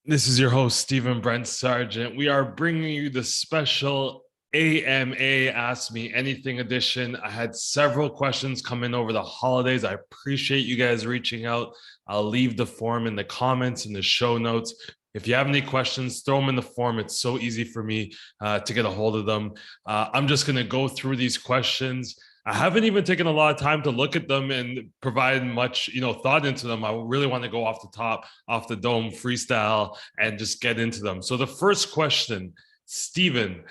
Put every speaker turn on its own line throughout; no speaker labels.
This is your host, Stephen Brent Sargeant. We are bringing you the special AMA Ask Me Anything edition. I had several questions come in over the holidays. I appreciate you guys reaching out. I'll leave the form in the comments and the show notes. If you have any questions, throw them in the form. It's so easy for me to get a hold of them. I'm just going to go through these questions. I haven't even taken a lot of time to look at them and provide much, thought into them. I really want to go off the top, off the dome, freestyle, and just get into them. So the first question, Stephen,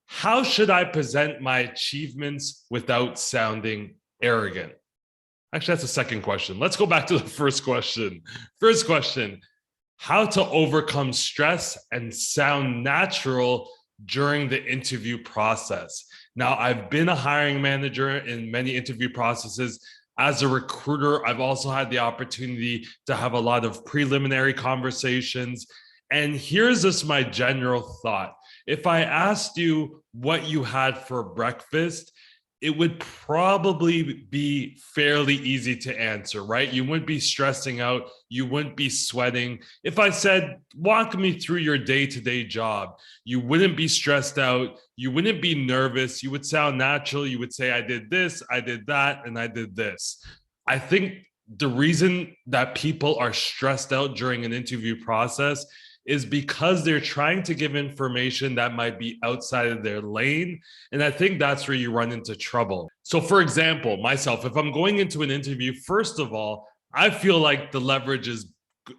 how should I present my achievements without sounding arrogant? Actually, that's the second question. Let's go back to the first question. First question, how to overcome stress and sound natural during the interview process. Now, I've been a hiring manager in many interview processes. As a recruiter, I've also had the opportunity to have a lot of preliminary conversations. And here's just my general thought. If I asked you what you had for breakfast, it would probably be fairly easy to answer, right? You wouldn't be stressing out. You wouldn't be sweating. If I said, walk me through your day-to-day job, you wouldn't be stressed out. You wouldn't be nervous. You would sound natural. You would say, I did this, I did that, and I did this. I think the reason that people are stressed out during an interview process is because they're trying to give information that might be outside of their lane. And I think that's where you run into trouble. So for example, myself, if I'm going into an interview, first of all, I feel like the leverage is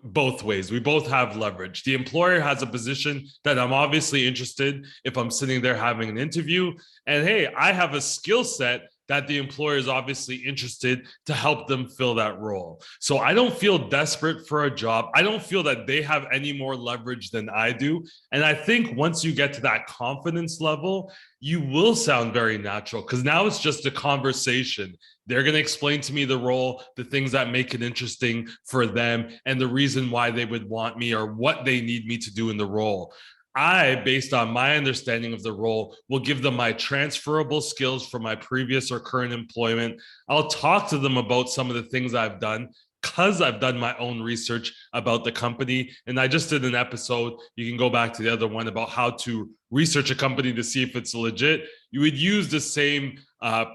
both ways. We both have leverage. The employer has a position that I'm obviously interested if I'm sitting there having an interview. And hey, I have a skill set that the employer is obviously interested to help them fill that role. So I don't feel desperate for a job. I don't feel that they have any more leverage than I do. And I think once you get to that confidence level, you will sound very natural because now it's just a conversation. They're going to explain to me the role, the things that make it interesting for them, and the reason why they would want me or what they need me to do in the role. I, based on my understanding of the role, will give them my transferable skills from my previous or current employment. I'll talk to them about some of the things I've done because I've done my own research about the company. And I just did an episode, you can go back to the other one, about how to research a company to see if it's legit. You would use the same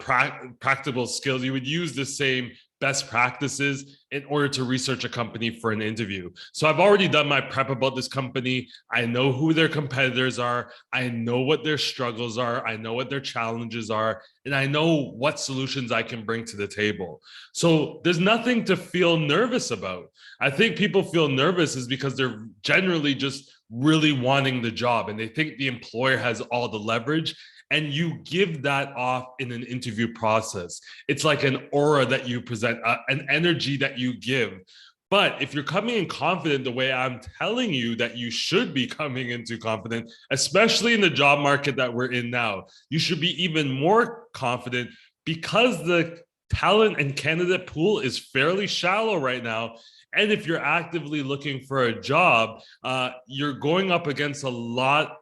practical skills. You would use the same best practices in order to research a company for an interview. So I've already done my prep about this company. I know who their competitors are. I know what their struggles are. I know what their challenges are. And I know what solutions I can bring to the table. So there's nothing to feel nervous about. I think people feel nervous is because they're generally just really wanting the job and they think the employer has all the leverage. And you give that off in an interview process. It's like an aura that you present, an energy that you give. But if you're coming in confident the way I'm telling you that you should be coming into confident, especially in the job market that we're in now, you should be even more confident because the talent and candidate pool is fairly shallow right now. And if you're actively looking for a job, you're going up against a lot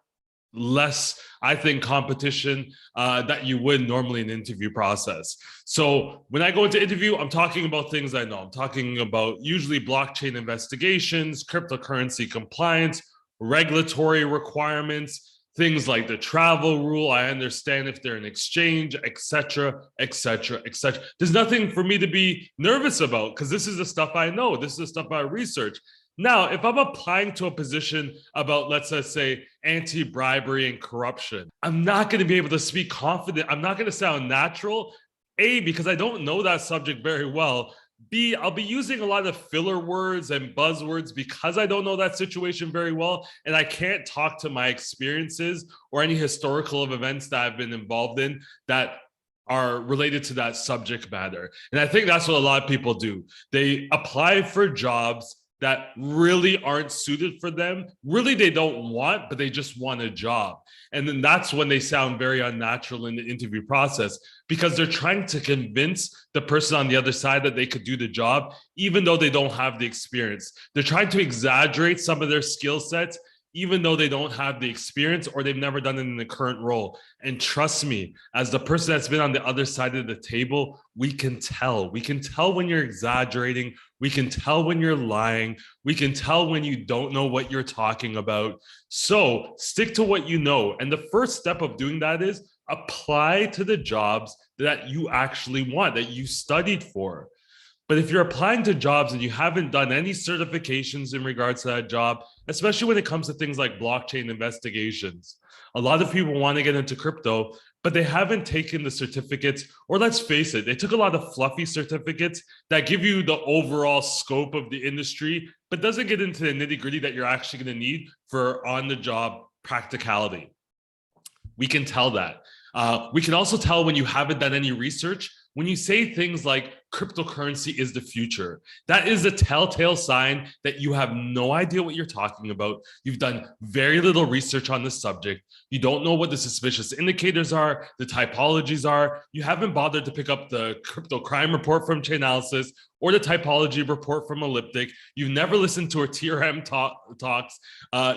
less, I think, competition that you would normally in an interview process. So when I go into interview, I'm talking about things I know. I'm talking about usually blockchain investigations, cryptocurrency compliance, regulatory requirements, things like the travel rule. I understand if they're an exchange, etc., etc., etc. There's nothing for me to be nervous about because this is the stuff I know. This is the stuff I research. Now, if I'm applying to a position about, let's just say, anti-bribery and corruption, I'm not going to be able to speak confident. I'm not going to sound natural. A, because I don't know that subject very well. B, I'll be using a lot of filler words and buzzwords because I don't know that situation very well. And I can't talk to my experiences or any historical of events that I've been involved in that are related to that subject matter. And I think that's what a lot of people do. They apply for jobs that really aren't suited for them. Really, they don't want, but they just want a job. And then that's when they sound very unnatural in the interview process because they're trying to convince the person on the other side that they could do the job, even though they don't have the experience. They're trying to exaggerate some of their skill sets, even though they don't have the experience or they've never done it in the current role. And trust me, as the person that's been on the other side of the table, we can tell. We can tell when you're exaggerating We can tell when you're lying. We can tell when you don't know what you're talking about. So stick to what you know. And the first step of doing that is apply to the jobs that you actually want, that you studied for. But if you're applying to jobs and you haven't done any certifications in regards to that job, especially when it comes to things like blockchain investigations, a lot of people want to get into crypto, but they haven't taken the certificates, or let's face it, they took a lot of fluffy certificates that give you the overall scope of the industry, but doesn't get into the nitty gritty that you're actually going to need for on the job practicality. We can tell that. We can also tell when you haven't done any research. When you say things like cryptocurrency is the future, that is a telltale sign that you have no idea what you're talking about. You've done very little research on the subject. You don't know what the suspicious indicators are, the typologies are. You haven't bothered to pick up the crypto crime report from Chainalysis or the typology report from Elliptic. You've never listened to a TRM talks.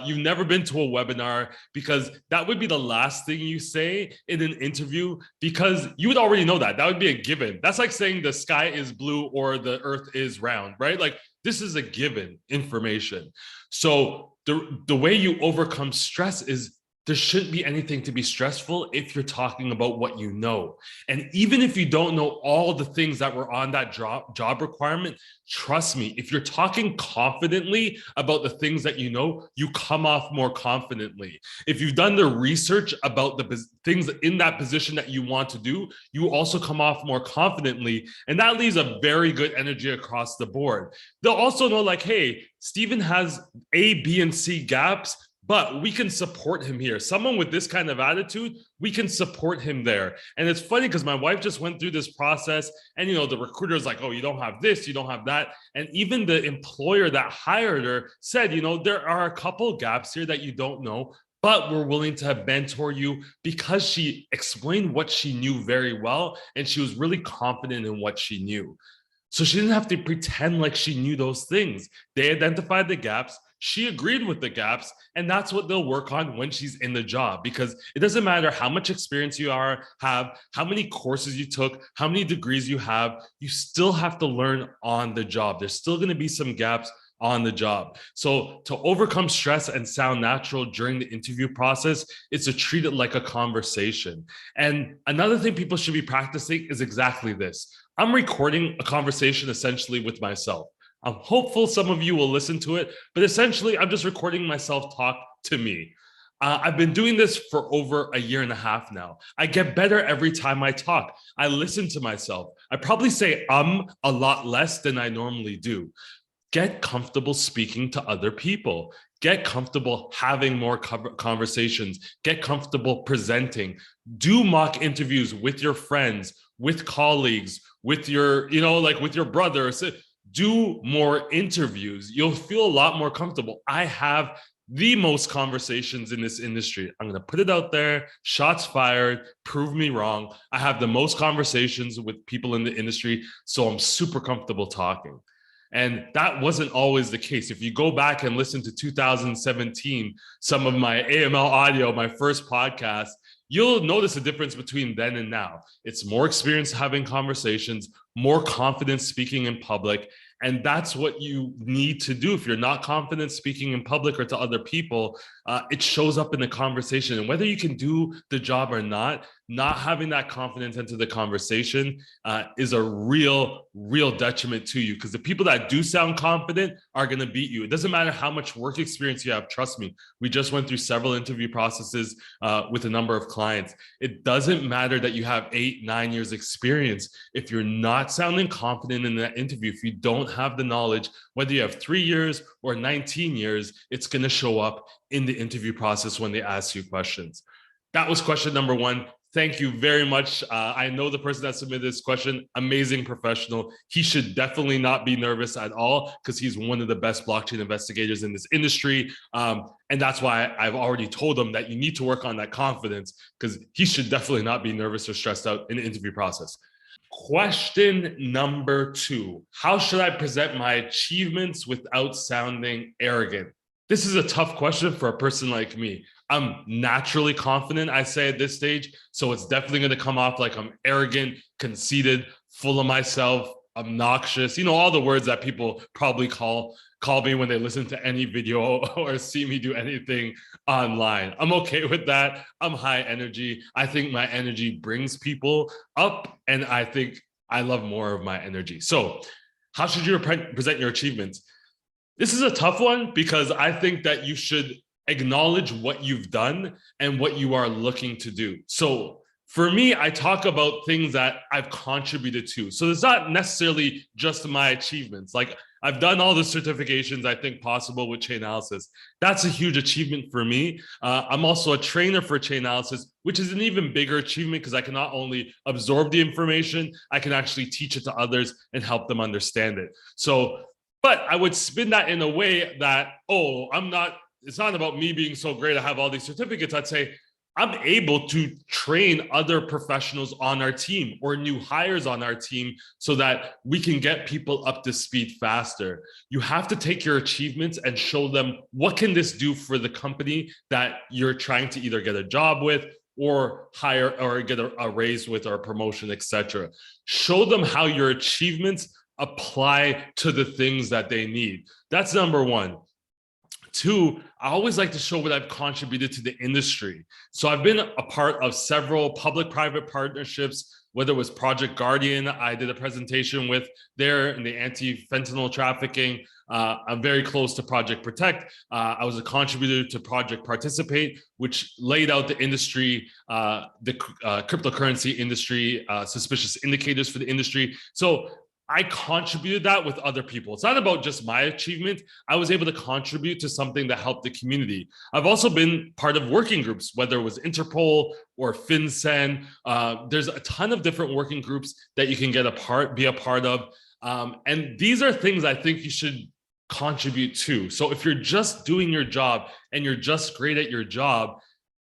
You've never been to a webinar, because that would be the last thing you say in an interview, because you would already know that. That would be a given. That's like saying the sky is blue or the earth is round, right? Like, this is a given information. So the way you overcome stress is there shouldn't be anything to be stressful if you're talking about what you know. And even if you don't know all the things that were on that job requirement, trust me, if you're talking confidently about the things that you know, you come off more confidently. If you've done the research about the things in that position that you want to do, you also come off more confidently. And that leaves a very good energy across the board. They'll also know, like, hey, Stephen has A, B, and C gaps, but we can support him here. Someone with this kind of attitude, we can support him there. And it's funny because my wife just went through this process, and, the recruiter is like, oh, you don't have this, you don't have that. And even the employer that hired her said, there are a couple gaps here that you don't know, but we're willing to mentor you, because she explained what she knew very well. And she was really confident in what she knew. So she didn't have to pretend like she knew those things. They identified the gaps. She agreed with the gaps, and that's what they'll work on when she's in the job, because it doesn't matter how much experience you have, how many courses you took, how many degrees you have, you still have to learn on the job. There's still going to be some gaps on the job. So to overcome stress and sound natural during the interview process, it's to treat it like a conversation. And another thing people should be practicing is exactly this. I'm recording a conversation essentially with myself. I'm hopeful some of you will listen to it, but essentially I'm just recording myself talk to me. I've been doing this for over a year and a half now. I get better every time I talk. I listen to myself. I probably say a lot less than I normally do. Get comfortable speaking to other people. Get comfortable having more conversations. Get comfortable presenting. Do mock interviews with your friends, with colleagues, with your, with your brother. Do more interviews. You'll feel a lot more comfortable. I have the most conversations in this industry. I'm going to put it out there. Shots fired. Prove me wrong. I have the most conversations with people in the industry, so I'm super comfortable talking. And that wasn't always the case. If you go back and listen to 2017, some of my AML audio, my first podcast, you'll notice a difference between then and now. It's more experience having conversations, more confidence speaking in public. And that's what you need to do. If you're not confident speaking in public or to other people, it shows up in the conversation. And whether you can do the job or not having that confidence into the conversation is a real detriment to you, because the people that do sound confident are going to beat you. It doesn't matter how much work experience you have. Trust me, we just went through several interview processes with a number of clients. It doesn't matter that you have 8-9 years experience. If you're not sounding confident in that interview, if you don't have the knowledge, whether you have 3 years or 19 years, it's going to show up in the interview process when they ask you questions. That was question number 1. Thank you very much. I know the person that submitted this question, amazing professional. He should definitely not be nervous at all, because he's one of the best blockchain investigators in this industry. And that's why I've already told him that you need to work on that confidence, because he should definitely not be nervous or stressed out in the interview process. Question number 2, how should I present my achievements without sounding arrogant? This is a tough question for a person like me. I'm naturally confident, I say at this stage, so it's definitely going to come off like I'm arrogant, conceited, full of myself, obnoxious, all the words that people probably call me when they listen to any video or see me do anything online. I'm okay with that. I'm high energy. I think my energy brings people up, and I think I love more of my energy. So how should you present your achievements? This is a tough one because I think that you should acknowledge what you've done and what you are looking to do. So for me, I talk about things that I've contributed to. So it's not necessarily just my achievements. Like, I've done all the certifications I think possible with Chainalysis. That's a huge achievement for me. I'm also a trainer for Chainalysis, which is an even bigger achievement because I can not only absorb the information, I can actually teach it to others and help them understand it. So, but I would spin that in a way that, it's not about me being so great, I have all these certificates. I'd say, I'm able to train other professionals on our team or new hires on our team so that we can get people up to speed faster. You have to take your achievements and show them, what can this do for the company that you're trying to either get a job with or hire or get a raise with or a promotion, etc. Show them how your achievements apply to the things that they need. That's number one. Two, I always like to show what I've contributed to the industry. So I've been a part of several public-private partnerships, whether it was Project Guardian, I did a presentation with there in the anti-fentanyl trafficking. I'm very close to Project Protect. I was a contributor to Project Participate, which laid out the industry, the cryptocurrency industry, suspicious indicators for the industry. So I contributed that with other people. It's not about just my achievement. I was able to contribute to something that helped the community. I've also been part of working groups, whether it was Interpol or FinCEN. There's a ton of different working groups that you can be a part of. And these are things I think you should contribute to. So if you're just doing your job and you're just great at your job,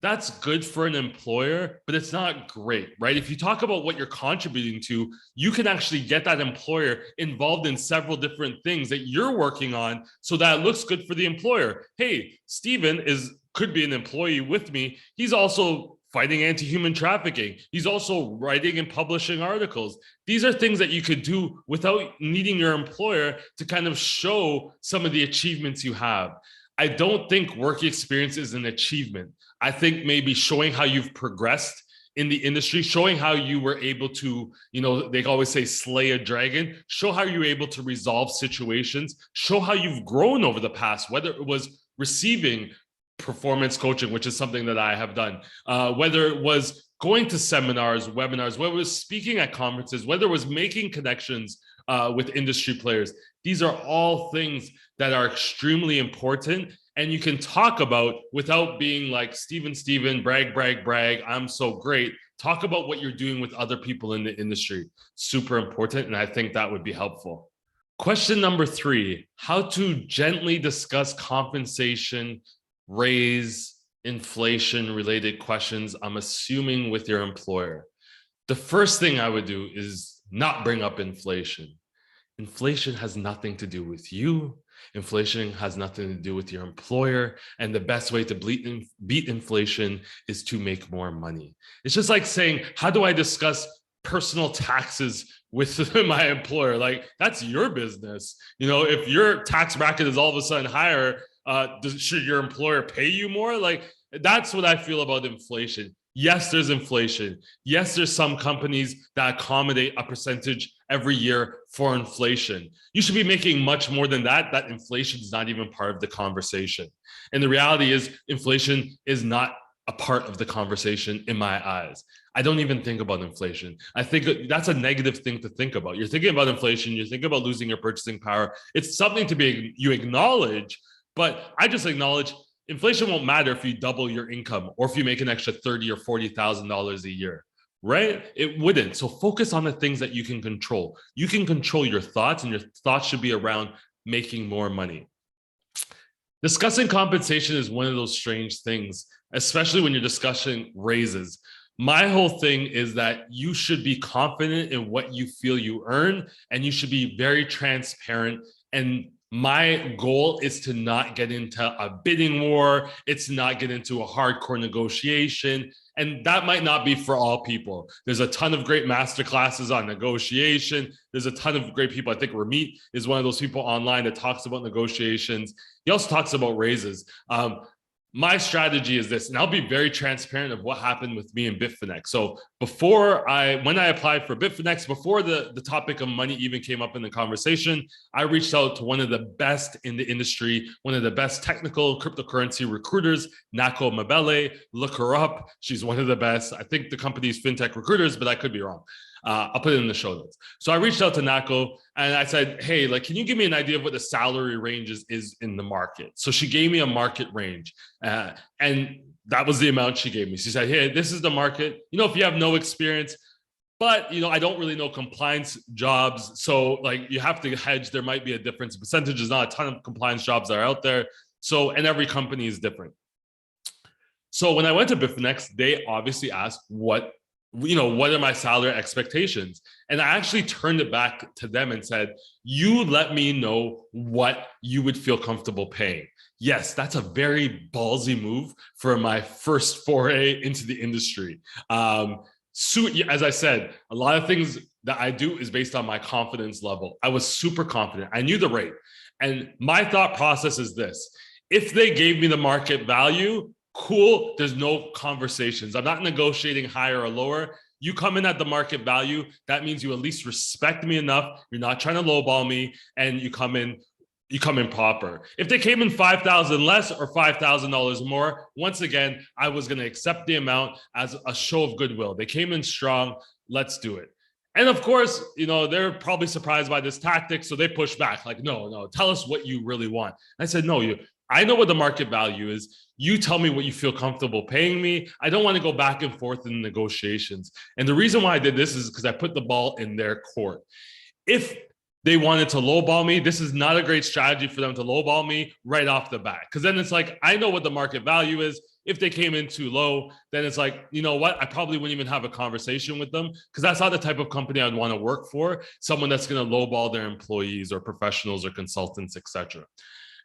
that's good for an employer, but it's not great, right? If you talk about what you're contributing to, you can actually get that employer involved in several different things that you're working on so that it looks good for the employer. Hey, Steven could be an employee with me. He's also fighting anti-human trafficking. He's also writing and publishing articles. These are things that you could do without needing your employer to kind of show some of the achievements you have. I don't think work experience is an achievement. I think maybe showing how you've progressed in the industry, showing how you were able to, they always say slay a dragon, show how you were able to resolve situations, show how you've grown over the past, whether it was receiving performance coaching, which is something that I have done, whether it was going to seminars, webinars, whether it was speaking at conferences, whether it was making connections with industry players. These are all things that are extremely important and you can talk about without being like Steven, brag, I'm so great. Talk about what you're doing with other people in the industry. Super important, and I think that would be helpful. Question number 3, how to gently discuss compensation, raise, inflation-related questions, I'm assuming with your employer. The first thing I would do is not bring up inflation. Inflation has nothing to do with you. Inflation has nothing to do with your employer. And the best way to beat inflation is to make more money. It's just like saying, how do I discuss personal taxes with my employer? Like, that's your business. If your tax bracket is all of a sudden higher, should your employer pay you more? Like, that's what I feel about inflation. Yes, there's inflation. Yes, there's some companies that accommodate a percentage every year for inflation. You should be making much more than that. That inflation is not even part of the conversation. And the reality is, inflation is not a part of the conversation in my eyes. I don't even think about inflation. I think that's a negative thing to think about. You're thinking about inflation, you're thinking about losing your purchasing power. It's something you acknowledge, but I just acknowledge inflation won't matter if you double your income or if you make an extra $30,000 or $40,000 a year, right? It wouldn't. So focus on the things that you can control. You can control your thoughts, and your thoughts should be around making more money. Discussing compensation is one of those strange things, especially when you're discussing raises. My whole thing is that you should be confident in what you feel you earn, and you should be very transparent. And my goal is to not get into a bidding war. It's not get into a hardcore negotiation. And that might not be for all people. There's a ton of great masterclasses on negotiation. There's a ton of great people. I think Ramit is one of those people online that talks about negotiations. He also talks about raises. My strategy is this, and I'll be very transparent of what happened with me and Bitfinex. So when I applied for Bitfinex, before the topic of money even came up in the conversation, I reached out to one of the best in the industry, one of the best technical cryptocurrency recruiters, Nako Mabele. Look her up. She's one of the best. I think the company's fintech recruiters, but I could be wrong. I'll put it in the show notes. So I reached out to Nako and I said, hey, like, can you give me an idea of what the salary ranges is in the market? So she gave me a market range and that was the amount she gave me. She said, hey, this is the market. If you have no experience, but, I don't really know compliance jobs. So like you have to hedge. There might be a difference. Percentage is not a ton of compliance jobs that are out there. So, and every company is different. So when I went to Bitfinex, they obviously asked what are my salary expectations? And I actually turned it back to them and said, you let me know what you would feel comfortable paying. Yes, that's a very ballsy move for my first foray into the industry. As I said, a lot of things that I do is based on my confidence level. I was super confident. I knew the rate. And my thought process is this: if they gave me the market value, cool, there's no conversations. I'm not negotiating higher or lower. You come in at the market value, that means you at least respect me enough. You're not trying to lowball me, and you come in proper. If they came in $5,000 less or $5,000 more, once again, I was going to accept the amount as a show of goodwill. They came in strong. Let's do it. And of course, they're probably surprised by this tactic, so they push back like, no, tell us what you really want. And I said, no, I know what the market value is. You tell me what you feel comfortable paying me. I don't want to go back and forth in negotiations. And the reason why I did this is because I put the ball in their court. If they wanted to lowball me, this is not a great strategy for them to lowball me right off the bat. Because then it's like, I know what the market value is. If they came in too low, then it's like, you know what? I probably wouldn't even have a conversation with them, because that's not the type of company I'd want to work for. Someone that's going to lowball their employees or professionals or consultants, etc.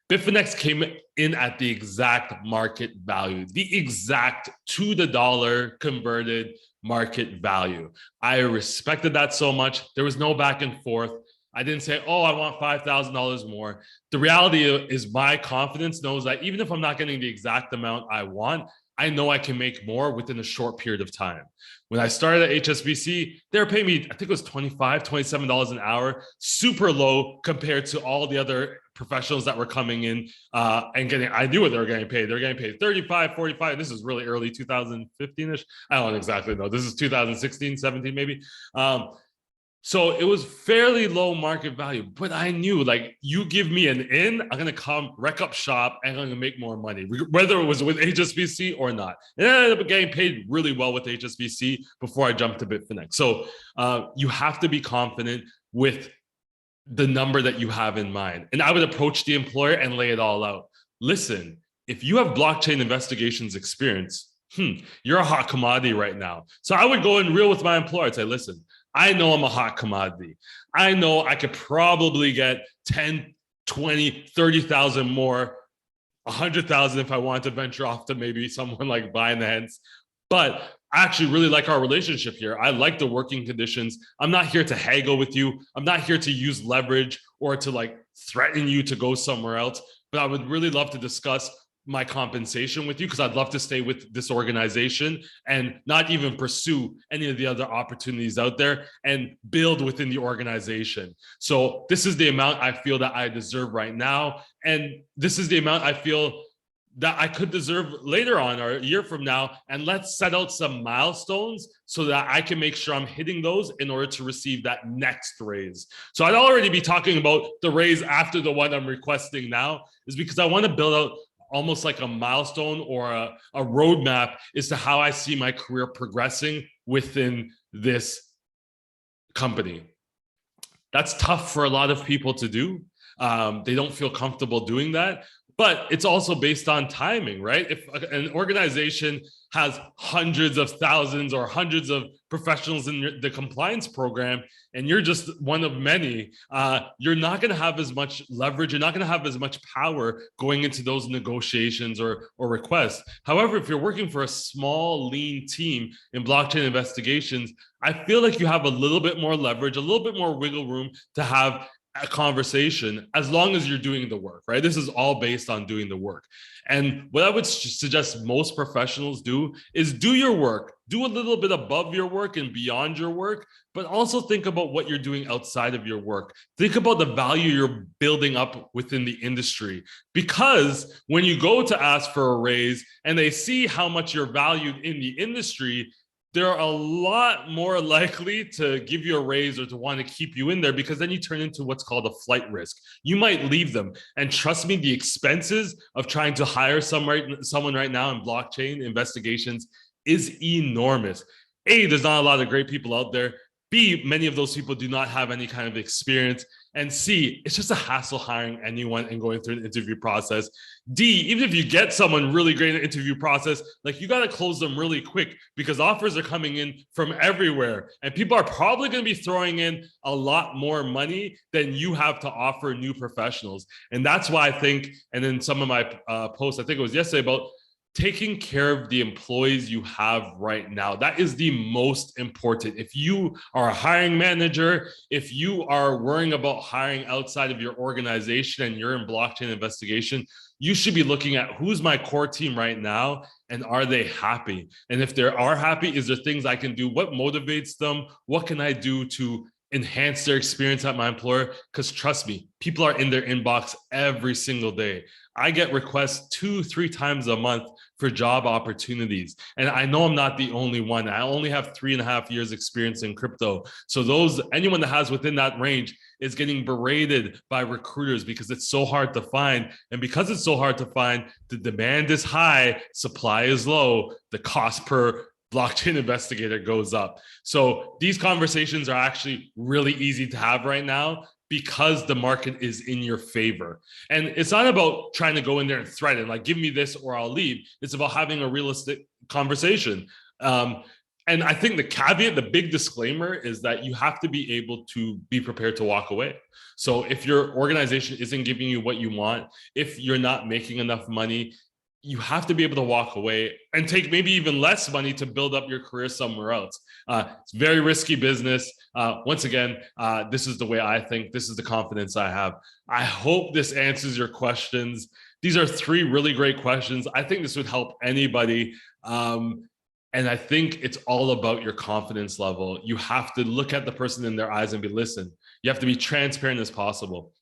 Bitfinex came in at the exact market value, the exact to the dollar converted market value. I respected that so much. There was no back and forth. I didn't say, oh, I want $5,000 more. The reality is my confidence knows that even if I'm not getting the exact amount I want, I know I can make more within a short period of time. When I started at HSBC, they were paying me, I think it was $25, $27 an hour, super low compared to all the other professionals that were coming in and getting, I knew what they were getting paid. They're getting paid 35, 45. This is really early 2015-ish. I don't exactly know. This is 2016, 17 maybe. So it was fairly low market value, but I knew, like, you give me an in, I'm going to come wreck up shop and I'm going to make more money, whether it was with HSBC or not. And I ended up getting paid really well with HSBC before I jumped to Bitfinex. So you have to be confident with the number that you have in mind. And I would approach the employer and lay it all out. Listen, if you have blockchain investigations experience, you're a hot commodity right now. So I would go in real with my employer and say, listen, I know I'm a hot commodity. I know I could probably get 10, 20, 30,000 more, 100,000 if I wanted to venture off to maybe someone like Binance. But I actually really like our relationship here. I like the working conditions. I'm not here to haggle with you. I'm not here to use leverage or to like threaten you to go somewhere else. But I would really love to discuss my compensation with you, because I'd love to stay with this organization and not even pursue any of the other opportunities out there and build within the organization. So this is the amount I feel that I deserve right now. And this is the amount I feel that I could deserve later on or a year from now. And let's set out some milestones so that I can make sure I'm hitting those in order to receive that next raise. So I'd already be talking about the raise after the one I'm requesting now, is because I want to build out almost like a milestone or a roadmap as to how I see my career progressing within this company. That's tough for a lot of people to do. They don't feel comfortable doing that. But it's also based on timing, right? If an organization has hundreds of thousands or hundreds of professionals in the compliance program, and you're just one of many, you're not going to have as much leverage. You're not going to have as much power going into those negotiations or requests. However, if you're working for a small, lean team in blockchain investigations, I feel like you have a little bit more leverage, a little bit more wiggle room to have a conversation as long as you're doing the work, right? This is all based on doing the work. And what I would suggest most professionals do is do your work, do a little bit above your work and beyond your work, but also think about what you're doing outside of your work. Think about the value you're building up within the industry. Because when you go to ask for a raise and they see how much you're valued in the industry, they're a lot more likely to give you a raise or to want to keep you in there, because then you turn into what's called a flight risk. You might leave them. And trust me, the expenses of trying to hire someone right now in blockchain investigations is enormous. A, there's not a lot of great people out there. B, many of those people do not have any kind of experience. And C, it's just a hassle hiring anyone and going through an interview process. D, even if you get someone really great in the interview process, like, you got to close them really quick because offers are coming in from everywhere. And people are probably going to be throwing in a lot more money than you have to offer new professionals. And that's why I think, and in some of my posts, I think it was yesterday, about taking care of the employees you have right now. That is the most important. If you are a hiring manager, if you are worrying about hiring outside of your organization and you're in blockchain investigation, you should be looking at who's my core team right now and are they happy? And if they are happy, is there things I can do? What motivates them? What can I do to enhance their experience at my employer? Because trust me, people are in their inbox every single day. I get requests 2-3 times a month for job opportunities. And I know I'm not the only one. I only have 3.5 years experience in crypto. So anyone that has within that range is getting berated by recruiters because it's so hard to find. And because it's so hard to find, the demand is high, supply is low, the cost per blockchain investigator goes up. So these conversations are actually really easy to have right now because the market is in your favor. And it's not about trying to go in there and threaten, like, give me this or I'll leave. It's about having a realistic conversation. And I think the caveat, the big disclaimer, is that you have to be able to be prepared to walk away. So if your organization isn't giving you what you want, if you're not making enough money, you have to be able to walk away and take maybe even less money to build up your career somewhere else. It's very risky business. Once again, this is the way I think. This is the confidence I have. I hope this answers your questions. These are 3 really great questions. I think this would help anybody. And I think it's all about your confidence level. You have to look at the person in their eyes and be, listen, you have to be transparent as possible.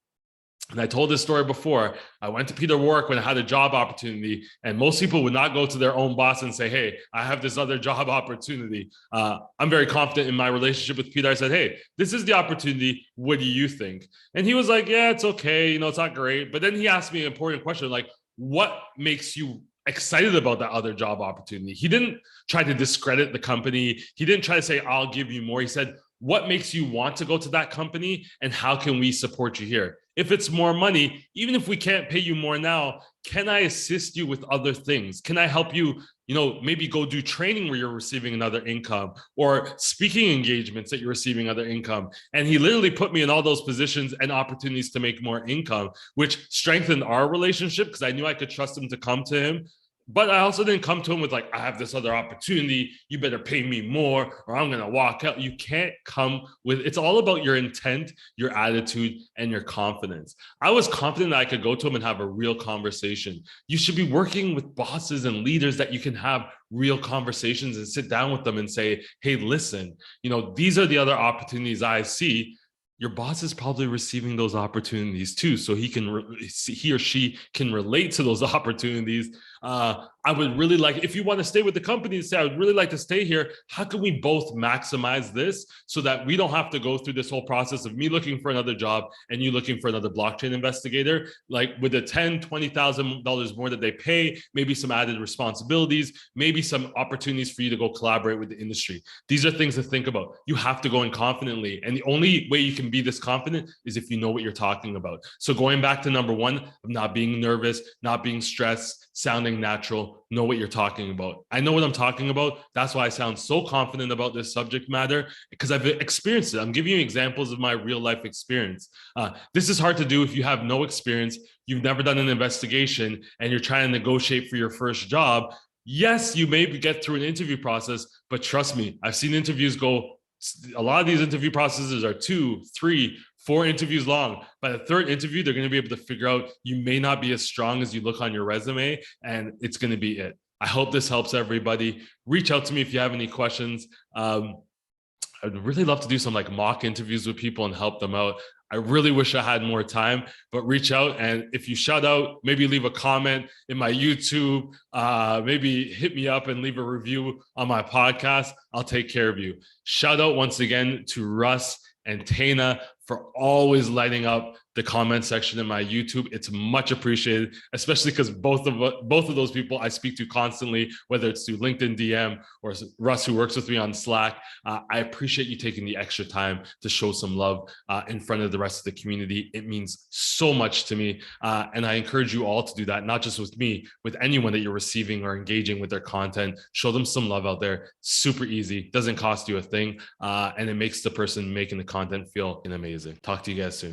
And I told this story before. I went to Peter Warwick when I had a job opportunity, and most people would not go to their own boss and say, hey, I have this other job opportunity. I'm very confident in my relationship with Peter. I said, hey, this is the opportunity. What do you think? And he was like, yeah, it's okay. It's not great. But then he asked me an important question, like, what makes you excited about that other job opportunity? He didn't try to discredit the company. He didn't try to say, I'll give you more. He said, what makes you want to go to that company and how can we support you here? If it's more money, even if we can't pay you more now, can I assist you with other things? Can I help you, maybe go do training where you're receiving another income, or speaking engagements that you're receiving other income? And he literally put me in all those positions and opportunities to make more income, which strengthened our relationship because I knew I could trust him to come to him. But I also didn't come to him with like, I have this other opportunity, you better pay me more or I'm going to walk out. You can't come with, it's all about your intent, your attitude, and your confidence. I was confident that I could go to him and have a real conversation. You should be working with bosses and leaders that you can have real conversations and sit down with them and say, hey, listen, these are the other opportunities I see. Your boss is probably receiving those opportunities too, so he or she can relate to those opportunities. I would really like, if you want to stay with the company, say, I would really like to stay here. How can we both maximize this so that we don't have to go through this whole process of me looking for another job and you looking for another blockchain investigator? Like with the $10,000-$20,000 more that they pay, maybe some added responsibilities, maybe some opportunities for you to go collaborate with the industry. These are things to think about. You have to go in confidently. And the only way you can be this confident is if you know what you're talking about. So going back to number one, of not being nervous, not being stressed, sounding natural, know what you're talking about. I know what I'm talking about. That's why I sound so confident about this subject matter, because I've experienced it. I'm giving you examples of my real life experience. This is hard to do if you have no experience, you've never done an investigation, and you're trying to negotiate for your first job. Yes, you may get through an interview process, but trust me, I've seen interviews go, a lot of these interview processes are 2, 3, 4 interviews long. By the third interview, they're going to be able to figure out you may not be as strong as you look on your resume, and it's going to be it. I hope this helps everybody. Reach out to me if you have any questions. I'd really love to do some like mock interviews with people and help them out. I really wish I had more time, but reach out. And if you shout out, maybe leave a comment in my YouTube, maybe hit me up and leave a review on my podcast. I'll take care of you. Shout out once again to Russ and Tana for always lighting up the comment section in my YouTube. It's much appreciated, especially because both of those people I speak to constantly, whether it's through LinkedIn DM or Russ, who works with me on Slack. I appreciate you taking the extra time to show some love in front of the rest of the community. It means so much to me. And I encourage you all to do that, not just with me, with anyone that you're receiving or engaging with their content. Show them some love out there. Super easy, doesn't cost you a thing. And it makes the person making the content feel amazing. Talk to you guys soon.